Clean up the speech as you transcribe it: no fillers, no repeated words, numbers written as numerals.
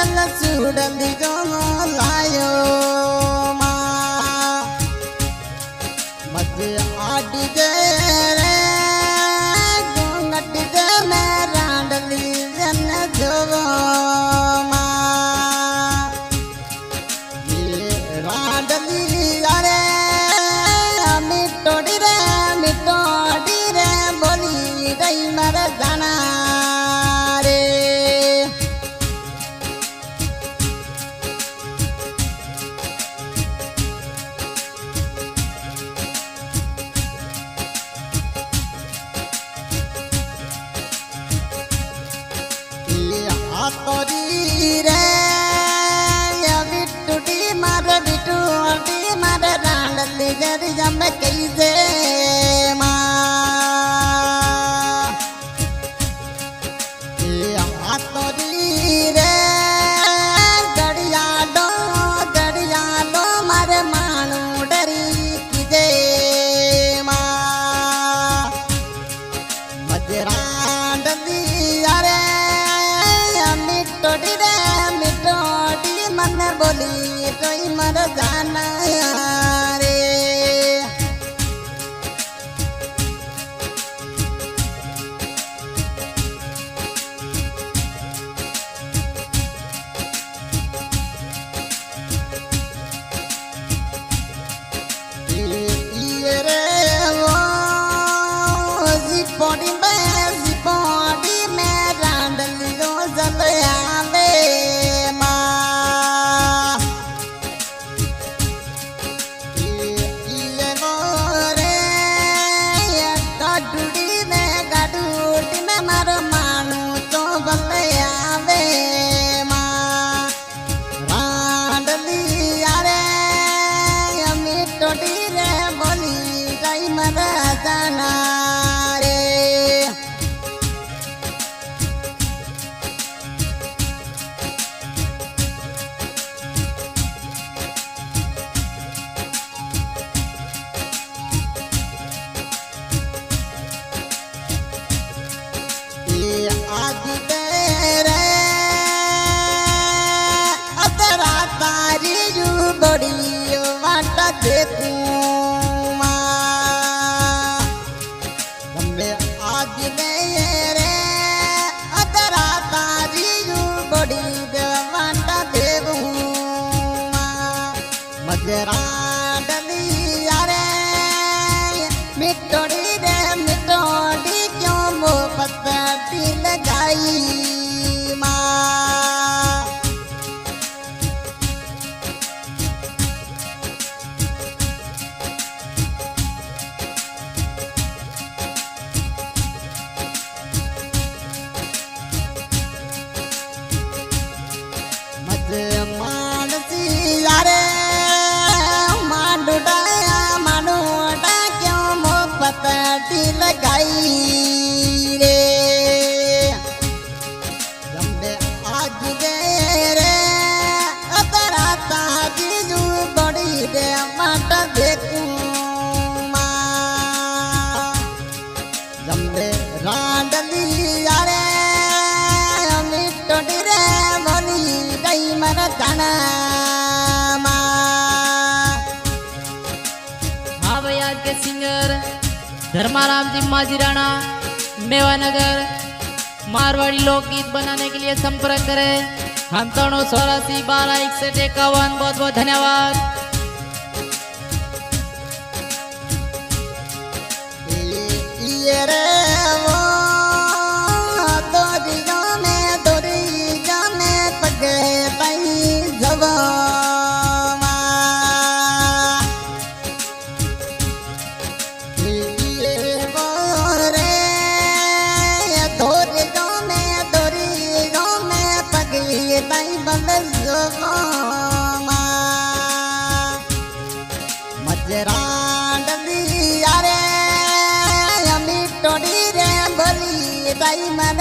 चल चूड़ली जो लायो माँ मजे आड़ी दे रे घूंघट दे मैं रांडली जन जो माँ ये रांडली अरे मिटोड़ी रे बोली गई मर जाना तोरी रे बिटूटी मार रांडली जरी जम कैसे माँ तोरी रे गड़िया लो मारे मानू डरी किजे माँ मजे रांडली अरे मिटोड़ी मन बोली कोई मर जाना रे ये रे वो जिपोड़ी में रांडली जो जलया मारो मानू तो बल्ले आवे माँ रांडली अरे मिटोड़ी रे बोली गई मर जाना रे आदि तेरे अतरा तारी जू बड़ी वाट देखूं माँ आदि तेरे अतरा तारी जू बड़ी वाट देखूं माँ मजरा डली अरे मिटोड़ी क्यों वो पत्ती लगाई माँ मजे मानसी यारे मानूटा क्यों वो पत्ती लगाई माट देखूं माँ जम्बे रांडली अरे मिटोड़ी रे बोली गई मर जाना माँ। हाँ भैया के सिंगर धर्माराम जी माजीराणा मेवानगर मारवाड़ी लोकगीत बनाने के लिए संपर्क करें 9884126151। बहुत बहुत धन्यवाद। ये रे वो दोरी में पगे तई जवा ये वो रे दोरी में पगे तई बंद जवा मजरा डली अरे मिटोड़ी रे बोली ताई मन